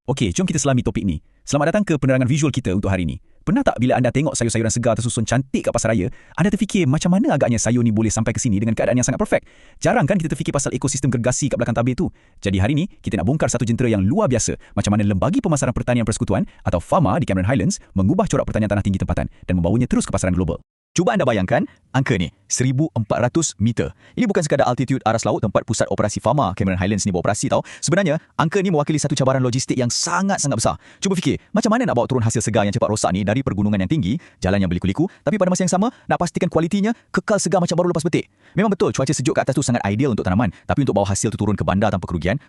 Okey, jom kita selami topik ni. Selamat datang ke penerangan visual kita untuk hari ini. Pernah tak bila anda tengok sayur-sayuran segar tersusun cantik kat pasaraya, anda terfikir macam mana agaknya sayur ni boleh sampai ke sini dengan keadaan yang sangat perfect? Jarang kan kita terfikir pasal ekosistem gergasi kat belakang tabir tu. Jadi hari ni, kita nak bongkar satu jentera yang luar biasa, macam mana Lembaga Pemasaran Pertanian Persekutuan atau FAMA di Cameron Highlands mengubah corak pertanian tanah tinggi tempatan dan membawanya terus ke pasaran global. Cuba anda bayangkan angka ni, 1,400 meter. Ini bukan sekadar altitude aras laut tempat pusat operasi FAMA Cameron Highlands ni beroperasi tau. Sebenarnya, angka ni mewakili satu cabaran logistik yang sangat-sangat besar. Cuba fikir, macam mana nak bawa turun hasil segar yang cepat rosak ni dari pergunungan yang tinggi, jalan yang berliku-liku, tapi pada masa yang sama, nak pastikan kualitinya kekal segar macam baru lepas petik. Memang betul, cuaca sejuk kat atas tu sangat ideal untuk tanaman, tapi untuk bawa hasil tu turun ke bandar tanpa kerugian,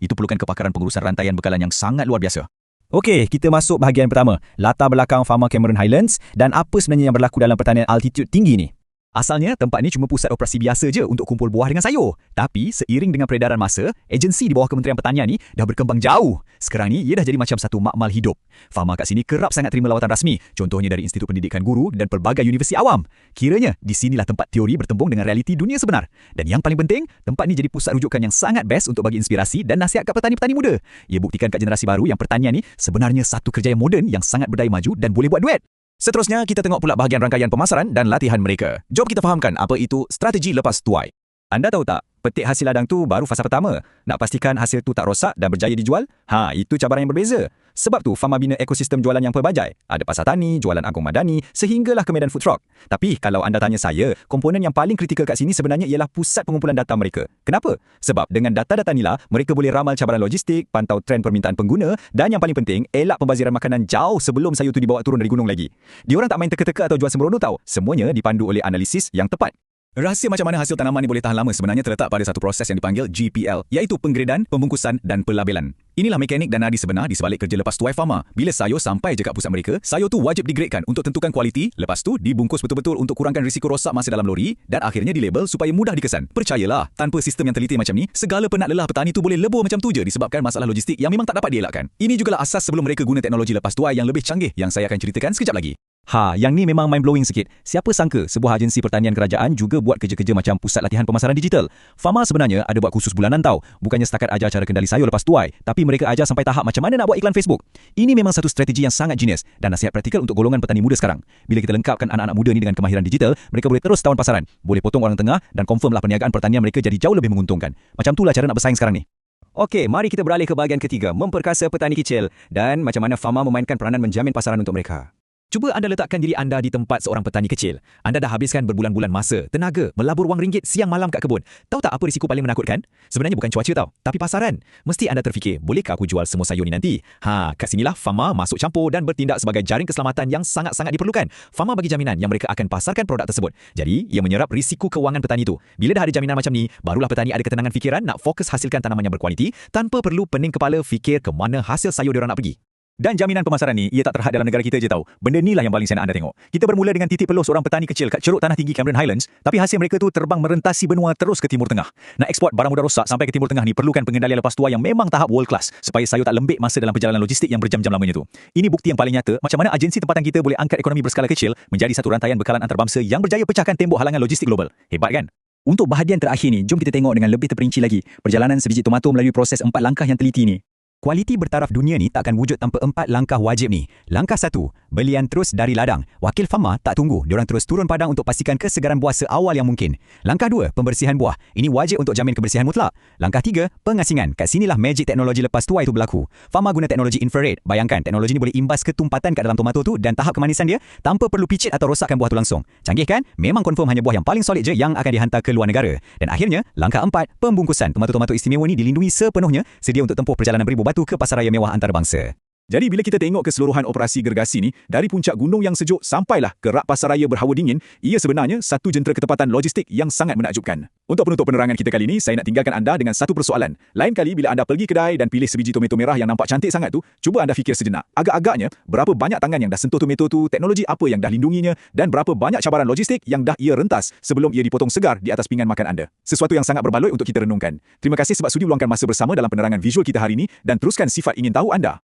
itu perlukan kepakaran pengurusan rantaian bekalan yang sangat luar biasa. Okey, kita masuk bahagian pertama, latar belakang FAMA Cameron Highlands dan apa sebenarnya yang berlaku dalam pertanian altitude tinggi ni. Asalnya, tempat ni cuma pusat operasi biasa je untuk kumpul buah dengan sayur. Tapi, seiring dengan peredaran masa, agensi di bawah Kementerian Pertanian ni dah berkembang jauh. Sekarang ni, ia dah jadi macam satu makmal hidup. FAMA kat sini kerap sangat terima lawatan rasmi, contohnya dari Institut Pendidikan Guru dan pelbagai universiti awam. Kiranya, di sinilah tempat teori bertembung dengan realiti dunia sebenar. Dan yang paling penting, tempat ni jadi pusat rujukan yang sangat best untuk bagi inspirasi dan nasihat kat petani-petani muda. Ia buktikan kat generasi baru yang pertanian ni sebenarnya satu kerja yang moden yang sangat berdaya maju dan boleh buat duit. Seterusnya, kita tengok pula bahagian rangkaian pemasaran dan latihan mereka. Jom kita fahamkan apa itu strategi lepas tuai. Anda tahu tak, petik hasil ladang tu baru fasa pertama. Nak pastikan hasil tu tak rosak dan berjaya dijual? Itu cabaran yang berbeza. Sebab tu, FAMA bina ekosistem jualan yang pelbagai. Ada pasar tani, jualan agung madani, sehinggalah ke medan food truck. Tapi, kalau anda tanya saya, komponen yang paling kritikal kat sini sebenarnya ialah pusat pengumpulan data mereka. Kenapa? Sebab dengan data-data inilah, mereka boleh ramal cabaran logistik, pantau trend permintaan pengguna, dan yang paling penting, elak pembaziran makanan jauh sebelum sayur tu dibawa turun dari gunung lagi. Diorang tak main teka-teka atau jual sembrono tau. Semuanya dipandu oleh analisis yang tepat. Rahsia macam mana hasil tanaman ni boleh tahan lama sebenarnya terletak pada satu proses yang dipanggil GPL, iaitu penggradan, pembungkusan dan pelabelan. Inilah mekanik dan nadi sebenar di sebalik kerja lepas tuai FAMA. Bila sayur sampai je kat pusat mereka, sayur tu wajib digradekan untuk tentukan kualiti, lepas tu dibungkus betul-betul untuk kurangkan risiko rosak masa dalam lori dan akhirnya dilabel supaya mudah dikesan. Percayalah, tanpa sistem yang teliti macam ni, segala penat lelah petani tu boleh lebur macam tu je disebabkan masalah logistik yang memang tak dapat dielakkan. Ini jugalah asas sebelum mereka guna teknologi lepas tuai yang lebih canggih yang saya akan ceritakan sekejap lagi. Yang ni memang mind-blowing sikit. Siapa sangka sebuah agensi pertanian kerajaan juga buat kerja-kerja macam pusat latihan pemasaran digital. FAMA sebenarnya ada buat kursus bulanan tau. Bukannya setakat ajar cara kendali sayur lepas tuai, tapi mereka ajar sampai tahap macam mana nak buat iklan Facebook. Ini memang satu strategi yang sangat genius dan nasihat praktikal untuk golongan petani muda sekarang. Bila kita lengkapkan anak-anak muda ni dengan kemahiran digital, mereka boleh terus tawan pasaran, boleh potong orang tengah dan confirmlah perniagaan pertanian mereka jadi jauh lebih menguntungkan. Macam itulah cara nak bersaing sekarang ni. Okey, mari kita beralih ke bahagian ketiga, memperkasa petani kecil dan macam mana FAMA memainkan peranan menjamin pasaran untuk mereka. Cuba anda letakkan diri anda di tempat seorang petani kecil. Anda dah habiskan berbulan-bulan masa, tenaga, melabur wang ringgit siang malam kat kebun. Tahu tak apa risiko paling menakutkan? Sebenarnya bukan cuaca tau, tapi pasaran. Mesti anda terfikir, bolehkah aku jual semua sayur ni nanti? Kat sinilah FAMA masuk campur dan bertindak sebagai jaring keselamatan yang sangat-sangat diperlukan. FAMA bagi jaminan yang mereka akan pasarkan produk tersebut. Jadi, ia menyerap risiko kewangan petani tu. Bila dah ada jaminan macam ni, barulah petani ada ketenangan fikiran nak fokus hasilkan tanaman yang berkualiti tanpa perlu pening kepala fikir ke mana hasil sayur diorang nak pergi. Dan jaminan pemasaran ni, ia tak terhad dalam negara kita je tau. Benda ni lah yang paling saya nak anda tengok. Kita bermula dengan titik peluh seorang petani kecil kat ceruk tanah tinggi Cameron Highlands, tapi hasil mereka tu terbang merentasi benua terus ke Timur Tengah. Nak eksport barang mudah rosak sampai ke Timur Tengah ni perlukan pengendalian lepas tuai yang memang tahap world class, supaya sayur tak lembik masa dalam perjalanan logistik yang berjam-jam lamanya tu. Ini bukti yang paling nyata macam mana agensi tempatan kita boleh angkat ekonomi berskala kecil menjadi satu rantaian bekalan antarabangsa yang berjaya pecahkan tembok halangan logistik global. Hebat kan? Untuk bahagian terakhir ni, jom kita tengok dengan lebih terperinci lagi perjalanan sebiji tomato melalui proses 4 langkah yang teliti ni. Kualiti bertaraf dunia ni tak akan wujud tanpa 4 langkah wajib ni. Langkah 1, belian terus dari ladang. Wakil FAMA tak tunggu, diorang terus turun padang untuk pastikan kesegaran buah seawal yang mungkin. Langkah 2, pembersihan buah. Ini wajib untuk jamin kebersihan mutlak. Langkah 3, pengasingan. Kat sinilah magic teknologi lepas tuai tu berlaku. FAMA guna teknologi infrared. Bayangkan, teknologi ni boleh imbas ketumpatan kat dalam tomato tu dan tahap kemanisan dia tanpa perlu picit atau rosakkan buah tu langsung. Canggih kan? Memang confirm hanya buah yang paling solid je yang akan dihantar ke luar negara. Dan akhirnya, langkah 4, pembungkusan. Tomato-tomato istimewa ni dilindungi sepenuhnya, sedia untuk tempuh perjalanan beribu batu ke pasaraya mewah antarabangsa. Jadi bila kita tengok keseluruhan operasi gergasi ni, dari puncak gunung yang sejuk sampailah ke rak pasaraya berhawa dingin, ia sebenarnya satu jentera ketepatan logistik yang sangat menakjubkan. Untuk penutup penerangan kita kali ini, saya nak tinggalkan anda dengan satu persoalan. Lain kali bila anda pergi kedai dan pilih sebiji tomato merah yang nampak cantik sangat tu, cuba anda fikir sejenak. Agak-agaknya, berapa banyak tangan yang dah sentuh tomato tu, teknologi apa yang dah lindunginya, dan berapa banyak cabaran logistik yang dah ia rentas sebelum ia dipotong segar di atas pinggan makan anda. Sesuatu yang sangat berbaloi untuk kita renungkan. Terima kasih sebab sudi luangkan masa bersama dalam penerangan visual kita hari ini dan teruskan sifat ingin tahu anda.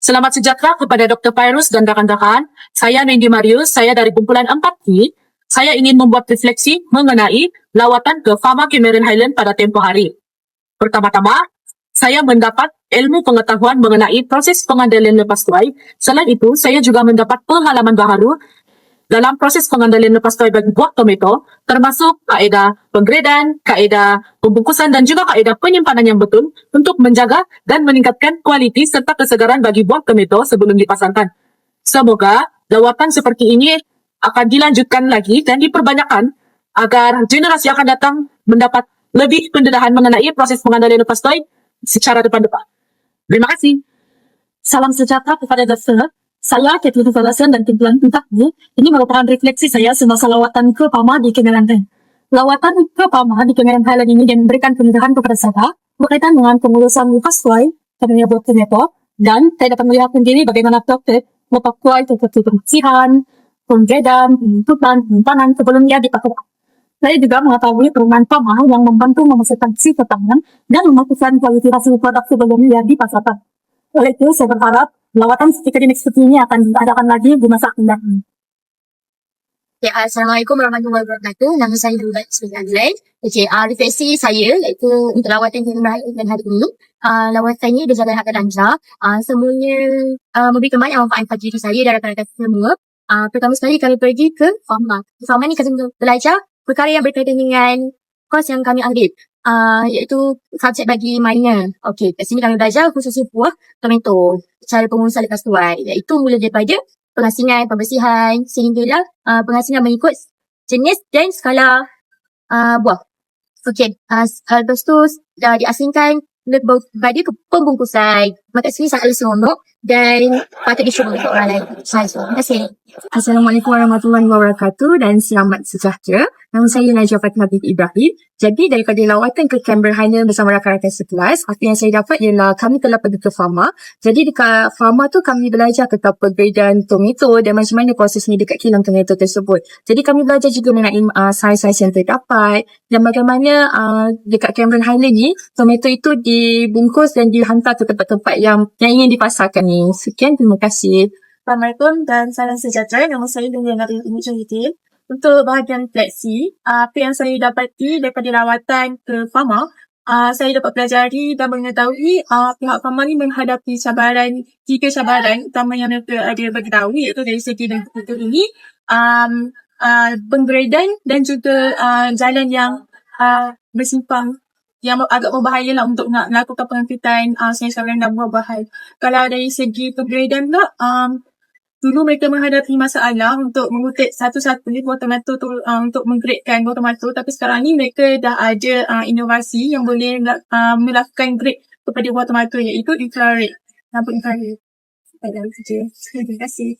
Selamat sejahtera kepada Dr. Fairuz dan rakan-rakan. Saya Mandy Marius, saya dari kumpulan 4T. Saya ingin membuat refleksi mengenai lawatan ke FAMA Cameron Highlands pada tempoh hari. Pertama-tama, Saya mendapat ilmu pengetahuan mengenai proses pengendalian lepas tuai. Selain itu, saya juga mendapat pengalaman baharu dalam proses pengendalian lepas tuai bagi buah tomato, termasuk kaedah penggredan, kaedah pembungkusan dan juga kaedah penyimpanan yang betul untuk menjaga dan meningkatkan kualiti serta kesegaran bagi buah tomato sebelum dipasarkan. Semoga lawatan seperti ini akan dilanjutkan lagi dan diperbanyakkan agar generasi akan datang mendapat lebih pendedahan mengenai proses pengendalian lepas tuai secara depan-depan. Terima kasih. Salam sejahtera kepada dokter. Saya Ketty Hufalasan dan timbulan ini. Ini merupakan refleksi saya semasa lawatan ke Pama di Cameron Highland. Lawatan ke Pama di Cameron Highland ini yang memberikan pendidikan kepada saya berkaitan dengan pengurusan lepas tuai pada buah tomato, dan saya dapat melihat sendiri bagaimana dokter memperkuat seperti pembersihan, penggredan, penuntutan, penyimpanan sebelum ia dipasarkan. Saya juga mengetahui perumahan Pama yang membantu memasarkan si tangan dan memastikan kualitas hasil produk sebelum ia dipasarkan. Oleh itu, saya berharap lawatan seperti ini akan diadakan lagi di masa akan datang. Okay, Assalamualaikum warahmatullahi wabarakatuh. Nama saya Dula Sri Adlan. Okay, refleksi saya iaitu untuk lawatan yang dan hari ini. Lawatan ini berjalan agak lancar. Semuanya memberikan banyak manfaat bagi diri saya dan rakan-rakan semua. Pertama sekali kami pergi ke Farma. Farma ni kami belajar perkara yang berkaitan dengan kos yang kami ambil. Iaitu subjek bagi minor. Okey, kat sini kami belajar khususnya buah tomato, cara pengurusan lepas tuai, iaitu mula daripada pengasingan, pembersihan sehinggalah pengasingan mengikut jenis dan skala buah. Okey, lepas tu dah diasingkan pada pembungkusan. Maka sini sangat seronok dan patut dicuba untuk orang lain. Terima kasih. Assalamualaikum warahmatullahi wabarakatuh dan selamat sejahtera. Nama saya Najwa Fatimah binti Ibrahim. Jadi daripada lawatan ke Cameron Highland bersama rakan-rakan sekelas, apa yang saya dapat ialah kami telah pergi ke Farma. Jadi dekat Farma tu kami belajar tentang penggredan tomato dan macam mana prosesnya dekat kilang tomato tersebut. Jadi kami belajar juga mengenai saiz-saiz yang terdapat dan bagaimana dekat Cameron Highland ni tomato itu dibungkus dan dihantar ke tempat-tempat yang ingin dipasarkan ni. Sekian, terima kasih. Assalamualaikum dan salam sejahtera. Nama saya Duniana Binti Juhitin. Untuk bahagian refleksi, apa yang saya dapati daripada lawatan ke Farma, saya dapat pelajari dan mengetahui pihak Farma ni menghadapi tiga cabaran utama yang mereka ada bagi tahu, iaitu dari segi bentuk ini, penggredan dan juga jalan yang bersimpang yang agak berbahaya lah untuk nak melakukan pengangkutan sayur-sayuran dan buah-buahan. Kalau dari segi penggredan pula, dulu mereka menghadapi masalah untuk mengutip satu-satu buah tomato tu, untuk menggradekan buah tomato, tapi sekarang ni mereka dah ada inovasi yang boleh melakukan grade kepada buah tomato, iaitu infrared. Nampak infrared. Terima kasih.